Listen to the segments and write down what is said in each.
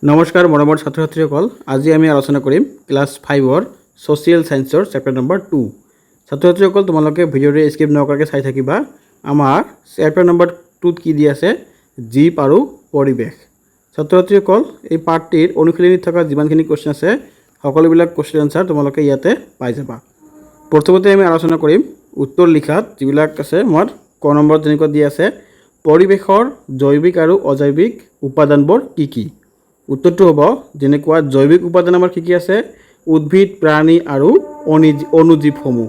নমস্কাৰ মৰমৰ ছাত্ৰ ছাত্ৰীসকল, আজি আমি আলোচনা কৰিম ক্লাছ 5ৰ ছ'চিয়েল সায়েন্সৰ চেপ্টাৰ নম্বৰ 2। ছাত্ৰ ছাত্ৰীসকল তোমালোকে ভিডিঅ'টো স্কিপ নকৰাকৈ চাই থাকিবা। আমাৰ চেপ্টাৰ নম্বৰ 2ত কি দি আছে, জীৱ আৰু পৰিৱেশ। ছাত্ৰ ছাত্ৰীসকল, এই পাৰ্টটিৰ অনুশীলনীত থকা যিমানখিনি কোৱেশ্চন আছে সকলোবিলাক কোৱেশ্চন আনসাৰ তোমালোকে ইয়াতে পাই যাবা। প্ৰথমতে আমি আলোচনা কৰিম উত্তৰ লিখাত যিবিলাক আছে। মোৰ ক নম্বৰত যেনেকৈ দি আছে, পৰিৱেশৰ জৈৱিক আৰু অজৈৱিক উপাদানবোৰ কি কি? উত্তৰটো হ'ব যেনেকুৱা জৈৱিক উপাদান আমাৰ কি কি আছে, উদ্ভিদ, প্ৰাণী আৰু অনুজীৱসমূহ।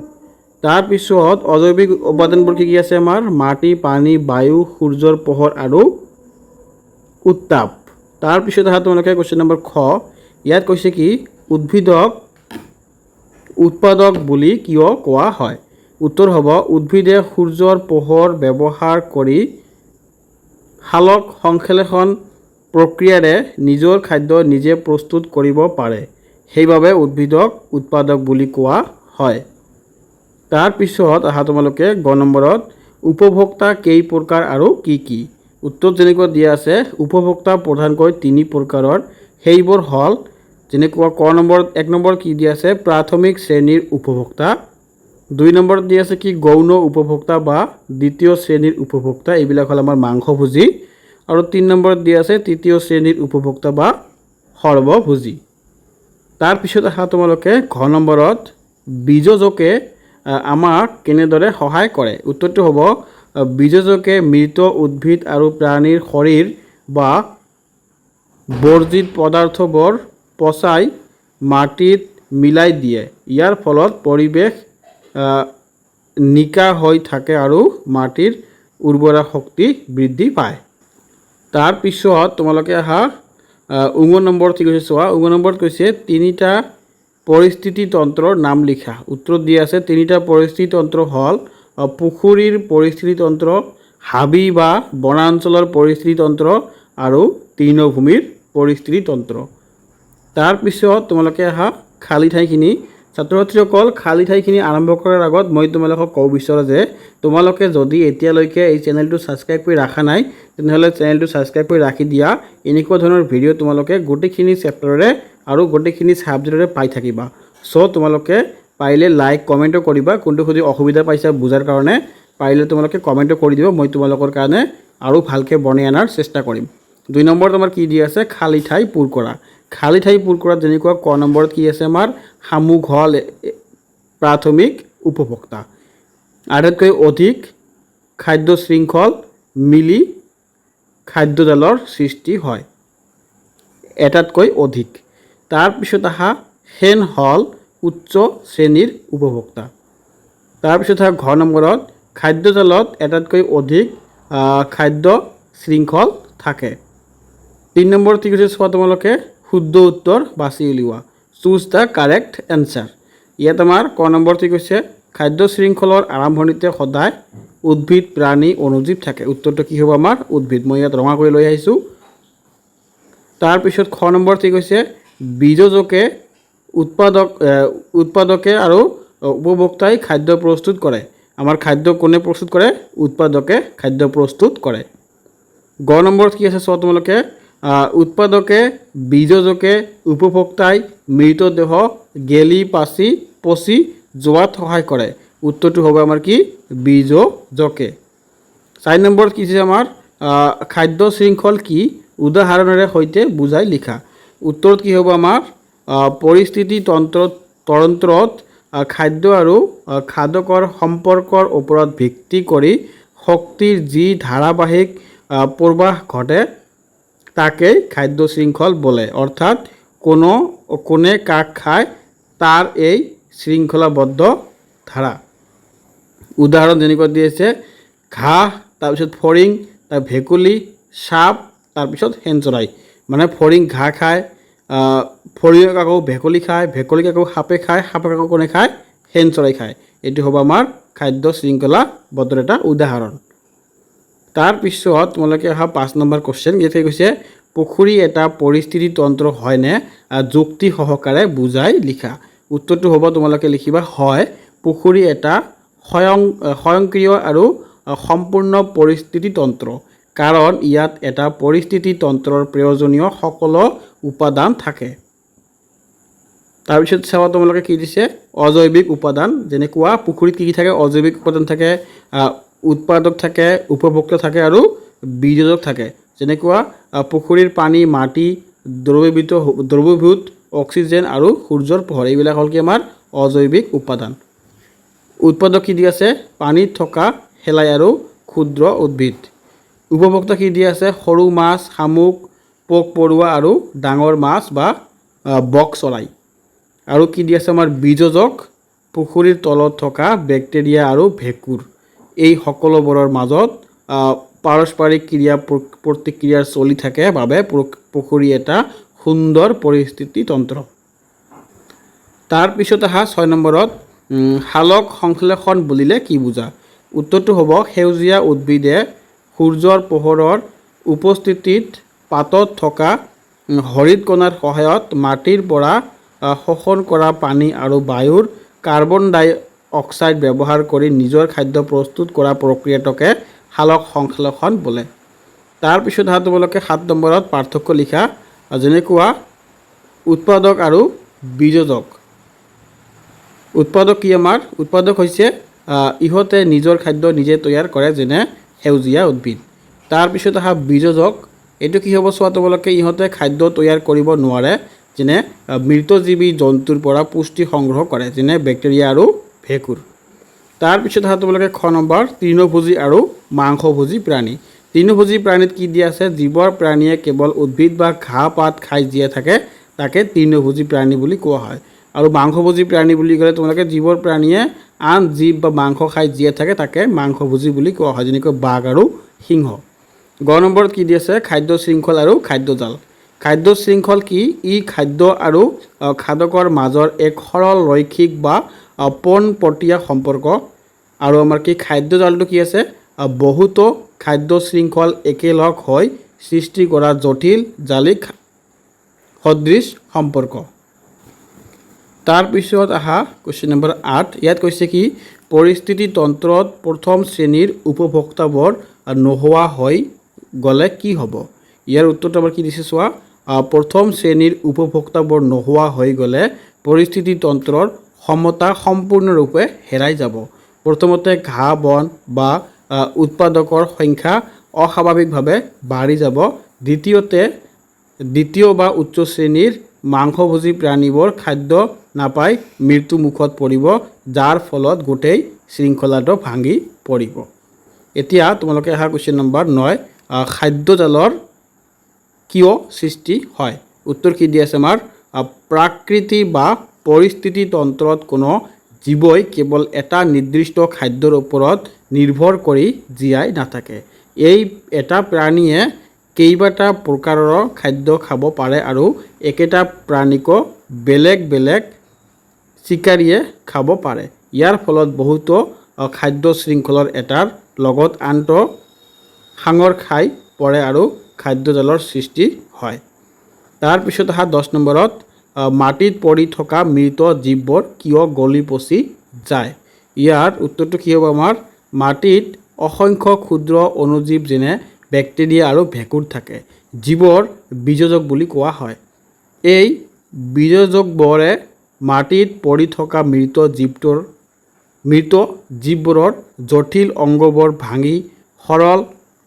তাৰপিছত অজৈৱিক উপাদানবোৰ কি কি আছে আমাৰ, মাটি, পানী, বায়ু, সূৰ্যৰ পোহৰ আৰু উত্তাপ। তাৰপিছত আহা তোমালোকে কুৱেশ্যন নম্বৰ খ, ইয়াত কৈছে কি উদ্ভিদক উৎপাদক বুলি কিয় কোৱা হয়? উত্তৰ হ'ব উদ্ভিদে সূৰ্যৰ পোহৰ ব্যৱহাৰ কৰি সালোক সংশ্লেষণ প্ৰক্ৰিয়াৰে নিজৰ খাদ্য নিজে প্ৰস্তুত কৰিব পাৰে, সেইবাবে উদ্ভিদক উৎপাদক বুলি কোৱা হয়। তাৰপিছত আহা তোমালোকে গ নম্বৰত, উপভোক্তা কেই প্ৰকাৰ আৰু কি কি? উত্তৰ যেনেকুৱা দিয়া আছে, উপভোক্তা প্ৰধানকৈ 3 প্ৰকাৰৰ। সেইবোৰ হ'ল যেনেকুৱা ক নম্বৰত 1 নম্বৰ কি দিয়া আছে, প্ৰাথমিক শ্ৰেণীৰ উপভোক্তা। 2 নম্বৰত দিয়া আছে কি গৌণ উপভোক্তা বা দ্বিতীয় শ্ৰেণীৰ উপভোক্তা, এইবিলাক হ'ল আমাৰ মাংসভোজী। আৰু 3 নম্বৰত দিয়া আছে তৃতীয় শ্ৰেণীৰ উপভোক্তা বা সৰ্বভোজী। তাৰপিছত আহা তোমালোকে ঘ নম্বৰত, বীজজকে আমাক কেনেদৰে সহায় কৰে? উত্তৰটো হ'ব বীজজকে মৃত উদ্ভিদ আৰু প্ৰাণীৰ শৰীৰ বা বৰ্জিত পদাৰ্থবোৰ পচাই মাটিত মিলাই দিয়ে। ইয়াৰ ফলত পৰিৱেশ নিকা হৈ থাকে আৰু মাটিৰ উৰ্বৰা শক্তি বৃদ্ধি পায়। তাৰপিছত তোমালোকে আহা নম্বৰত কি কৈছে চোৱা। নম্বৰত কৈছে 3টা পৰিস্থিতি তন্ত্ৰৰ নাম লিখা। উত্তৰত দিয়া আছে 3টা পৰিস্থিতি তন্ত্ৰ হ'ল পুখুৰীৰ পৰিস্থিতি তন্ত্ৰ, হাবি বা বনাঞ্চলৰ পৰিস্থিতি তন্ত্ৰ আৰু তৃণভূমিৰ পৰিস্থিতি তন্ত্ৰ। তাৰপিছত তোমালোকে আহা খালী ঠাইখিনি। ছাত্ৰ ছাত্ৰীসকল, খালী ঠাইখিনি আৰম্ভ কৰাৰ আগত মই তোমালোকক ক'ব বিচাৰোঁ যে তোমালোকে যদি এতিয়ালৈকে এই চেনেলটো ছাবস্ক্ৰাইব কৰি ৰখা নাই, তেনেহ'লে চেনেলটো ছাবস্ক্ৰাইব কৰি ৰাখি দিয়া। এনেকুৱা ধৰণৰ ভিডিঅ' তোমালোকে গোটেইখিনি চেপ্টাৰৰে আৰু গোটেইখিনি ছাবজেক্টৰে পাই থাকিবা। চ' তোমালোকে পাৰিলে লাইক কমেণ্টো কৰিবা। কোনটো যদি অসুবিধা পাইছা বুজাৰ কাৰণে পাৰিলে তোমালোকে কমেণ্টো কৰি দিবা, মই তোমালোকৰ কাৰণে আৰু ভালকৈ বনাই অনাৰ চেষ্টা কৰিম। 2 নম্বৰত আমাৰ কি দিয়া আছে, খালী ঠাই পূৰ কৰা। খালী ঠাই পূৰ কৰাত যেনেকুৱা ক নম্বৰত কি আছে আমাৰ, শামুক হ'ল প্ৰাথমিক উপভোক্তা। আটাইতকৈ অধিক খাদ্য শৃংখল মিলি খাদ্যজালৰ সৃষ্টি হয়, এটাতকৈ অধিক। তাৰপিছত আহা হেন হ'ল উচ্চ শ্ৰেণীৰ উপভোক্তা। তাৰপিছত আহা ঘ নম্বৰত, খাদ্যজালত এটাতকৈ অধিক খাদ্য শৃংখল থাকে। 3 নম্বৰত কি কৈছে চোৱা তোমালোকে, শুদ্ধ উত্তৰ বাছি উলিওৱা, চুজ দ্য কাৰেক্ট এনচাৰ। ইয়াত আমাৰ ক নম্বৰত কি কৈছে, খাদ্য শৃংখলৰ আৰম্ভণিতে সদায় উদ্ভিদ, প্ৰাণী, অনুজীৱ থাকে। উত্তৰটো কি হ'ব আমাৰ উদ্ভিদ। মই ইয়াত ৰঙা কৰি লৈ আহিছোঁ। তাৰপিছত খ নম্বৰত কি কৈছে, বীজজকে উৎপাদকে আৰু উপভোক্তাই খাদ্য প্ৰস্তুত কৰে। আমাৰ খাদ্য কোনে প্ৰস্তুত কৰে? উৎপাদকে খাদ্য প্ৰস্তুত কৰে। গ নম্বৰত কি আছে চোৱা তোমালোকে, উৎপাদকে, বীজজকে, উপভোক্তাই মৃতদেহ গেলি পচি যোৱাত সহায় কৰে। উত্তৰটো হ'ব আমাৰ কি বীজজকে। 4 নম্বৰত কি আছে আমাৰ, খাদ্য শৃংখল কি উদাহৰণেৰে সৈতে বুজাই লিখা। উত্তৰত কি হ'ব আমাৰ, পৰিস্থিতি তন্ত্ৰত খাদ্য আৰু খাদ্যকৰ সম্পৰ্কৰ ওপৰত ভিত্তি কৰি শক্তিৰ যি ধাৰাবাহিক প্ৰবাহ ঘটে তাকেই খাদ্য শৃংখল বোলে। অৰ্থাৎ কোনে কাক খায় তাৰ এই শৃংখলাবদ্ধ ধাৰা। উদাহৰণ যেনেকৈ দি আছে, ঘাঁহ, তাৰপিছত ফৰিং, ভেকুলী, সাপ, তাৰপিছত শেন চৰাই। মানে ফৰিং ঘাঁহ খায়, ফৰিঙক আকৌ ভেকুলী খায়, ভেকুলীক আকৌ সাপে খায়, সাপক আকৌ কোনে খায়? শেন চৰাই খায়। এইটো হ'ব আমাৰ খাদ্য শৃংখলাবদ্ধৰ এটা উদাহৰণ। তাৰপিছত তোমালোকে অহা 5 নম্বৰ কুৱেশ্যন, ইয়াতে কৈছে পুখুৰী এটা পৰিস্থিতি তন্ত্ৰ হয়নে? যুক্তি সহকাৰে বুজাই লিখা। উত্তৰটো হ'ব তোমালোকে লিখিবা হয়, পুখুৰী এটা স্বয়ংক্ৰিয় আৰু সম্পূৰ্ণ পৰিস্থিতি তন্ত্ৰ। কাৰণ ইয়াত এটা পৰিস্থিতি তন্ত্ৰৰ প্ৰয়োজনীয় সকলো উপাদান থাকে। তাৰপিছত চাবা তোমালোকে কি দিছে অজৈৱিক উপাদান যেনেকুৱা পুখুৰীত কি থাকে অজৈৱিক উপাদান থাকে উৎপাদক থাকে উপভোক্তা থাকে আৰু বিযোজক থাকে যেনেকুৱা পুখুৰীৰ পানী মাটি দ্ৰৱীভূত অক্সিজেন আৰু সূৰ্যৰ পোহৰ এইবিলাক হ'ল কি আমাৰ অজৈৱিক উপাদান। উৎপাদক কি দি আছে পানীত থকা শেলাই আৰু ক্ষুদ্ৰ উদ্ভিদ। উপভোক্তা কি দি আছে সৰু মাছ শামুক পোক পৰুৱা আৰু ডাঙৰ মাছ বা বক চৰাই। আৰু কি দি আছে আমাৰ বিযোজক পুখুৰীৰ তলত থকা বেক্টেৰিয়া আৰু ভেঁকুৰ। এই সকলোবোৰৰ মাজত পাৰস্পৰিক ক্ৰিয়া প্ৰতিক্ৰিয়াৰ চলি থাকে বাবে পুখুৰী এটা সুন্দৰ পৰিস্থিতি তন্ত্ৰ। তাৰপিছত আহা 6 নম্বৰত সালোক সংশ্লেষণ বুলিলে কি বুজা। উত্তৰটো হ'ব সেউজীয়া উদ্ভিদে সূৰ্যৰ পোহৰৰ উপস্থিতিত পাতত থকা হৰিত কণাৰ সহায়ত মাটিৰ পৰা শোষণ কৰা পানী আৰু বায়ুৰ কাৰ্বন ডাই অক্সাইড ব্যৱহাৰ কৰি নিজৰ খাদ্য প্ৰস্তুত কৰা প্ৰক্ৰিয়াটোকে সালোক সংশ্লেষণ বোলে। তাৰপিছত আহা তোমালোকে 7 নম্বৰত পাৰ্থক্য লিখা যেনেকুৱা উৎপাদক আৰু বিযোজক। উৎপাদক কি আমাৰ উৎপাদক হৈছে ইহঁতে নিজৰ খাদ্য নিজে তৈয়াৰ কৰে যেনে সেউজীয়া উদ্ভিদ। তাৰপিছত আহা বিযোজক এইটো কি হ'ব চোৱা তোমালোকে ইহঁতে খাদ্য তৈয়াৰ কৰিব নোৱাৰে যেনে মৃতজীৱী জন্তুৰ পৰা পুষ্টি সংগ্ৰহ কৰে যেনে বেক্টেৰিয়া আৰু ভেঁকুৰ। তাৰপিছত আহা তোমালোকে 6 নম্বৰ তৃণভোজী আৰু মাংসভোজী প্ৰাণী। তৃণভোজী প্ৰাণীত কি দিয়া আছে জীৱৰ প্ৰাণীয়ে কেৱল উদ্ভিদ বা ঘাঁহ পাত খাই জীয়াই থাকে তাকে তৃণভোজী প্ৰাণী বুলি কোৱা হয়। আৰু মাংসভোজী প্ৰাণী বুলি ক'লে তোমালোকে জীৱৰ প্ৰাণীয়ে আন জীৱ বা মাংস খাই জীয়াই থাকে তাকে মাংসভোজী বুলি কোৱা হয় যেনেকৈ বাঘ আৰু সিংহ। 10 নম্বৰত কি দি আছে খাদ্য শৃংখল আৰু খাদ্যজাল। খাদ্য শৃংখল কি ই খাদ্য আৰু খাদকৰ মাজৰ এক সৰল ৰৈখিক বা পোনপটীয়া সম্পৰ্ক। আৰু আমাৰ কি খাদ্যজালটো কি আছে বহুতো খাদ্য শৃংখল একেলগ হৈ সৃষ্টি কৰা জটিল জালিক সদৃশ সম্পৰ্ক। তাৰপিছত আহা কুৱেশ্যন নম্বৰ 8 ইয়াত কৈছে কি পৰিস্থিতি তন্ত্ৰত প্ৰথম শ্ৰেণীৰ উপভোক্তাবোৰ নোহোৱা হৈ গ'লে কি হ'ব। ইয়াৰ উত্তৰটো আমাৰ কি দিছে চোৱা প্ৰথম শ্ৰেণীৰ উপভোক্তাবোৰ নোহোৱা হৈ গ'লে পৰিস্থিতি তন্ত্ৰৰ ক্ষমতা সম্পূৰ্ণৰূপে হেৰাই যাব। প্ৰথমতে ঘাঁহ বন বা উৎপাদকৰ সংখ্যা অস্বাভাৱিকভাৱে বাঢ়ি যাব। দ্বিতীয় বা উচ্চ শ্ৰেণীৰ মাংসভোজী প্ৰাণীবোৰ খাদ্য নাপাই মৃত্যুমুখত পৰিব যাৰ ফলত গোটেই শৃংখলাটো ভাঙি পৰিব। এতিয়া তোমালোকে আহা কুৱেশ্যন নম্বৰ 9 খাদ্যজালৰ কিয় সৃষ্টি হয়। উত্তৰ কি দি আছে আমাৰ প্ৰাকৃতি বা পৰিস্থিতি তন্ত্ৰত কোনো জীৱই কেৱল এটা নিৰ্দিষ্ট খাদ্যৰ ওপৰত নিৰ্ভৰ কৰি জীয়াই নাথাকে। এই এটা প্ৰাণীয়ে কেইবাটা প্ৰকাৰৰ খাদ্য খাব পাৰে আৰু একেটা প্ৰাণীকো বেলেগ বেলেগ চিকাৰীয়ে খাব পাৰে। ইয়াৰ ফলত বহুতো খাদ্য শৃংখলৰ এটাৰ লগত আনটো সাঙৰ খাই পৰে আৰু খাদ্যজালৰ সৃষ্টি হয়। তাৰপিছত আহা 10 নম্বৰত মাটিত পৰি থকা মৃত জীৱবোৰ কিয় গলি পচি যায়। ইয়াৰ উত্তৰটো কি হ'ব আমাৰ মাটিত অসংখ্য ক্ষুদ্ৰ অণুজীৱ যেনে বেক্টেৰিয়া আৰু ভেঁকুৰ থাকে যিবোৰ বিযোজক বুলি কোৱা হয়। এই বিযোজকবোৰে মাটিত পৰি থকা মৃত জীৱবোৰৰ জটিল অংগবোৰ ভাঙি সৰল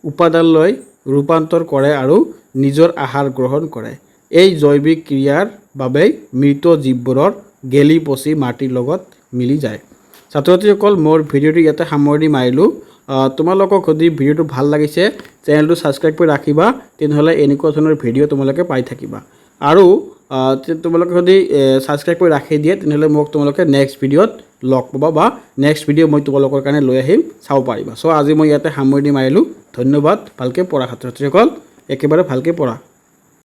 উপাদানলৈ ৰূপান্তৰ কৰে আৰু নিজৰ আহাৰ গ্ৰহণ কৰে। এই জৈৱিক ক্ৰিয়াৰ বাবেই মৃত জীৱবোৰৰ গেলি পচি মাটিৰ লগত মিলি যায়। ছাত্ৰ ছাত্ৰীসকল মোৰ ভিডিঅ'টো ইয়াতে সামৰণি মাৰিলোঁ। তোমালোকক যদি ভিডিঅ'টো ভাল লাগিছে চেনেলটো ছাবস্ক্ৰাইব কৰি ৰাখিবা তেনেহ'লে এনেকুৱা ধৰণৰ ভিডিঅ' তোমালোকে পাই থাকিবা। আৰু তোমালোকে যদি ছাবস্ক্ৰাইব কৰি ৰাখি দিয়ে তেনেহ'লে মোক তোমালোকে নেক্সট ভিডিঅ'ত লগ পাবা বা নেক্সট ভিডিঅ' মই তোমালোকৰ কাৰণে লৈ আহিম চাব পাৰিবা। চ' আজি মই ইয়াতে সামৰণি মাৰিলোঁ। ধন্যবাদ। ভালকৈ পঢ়া ছাত্ৰ ছাত্ৰীসকল একেবাৰে ভালকৈ পঢ়া।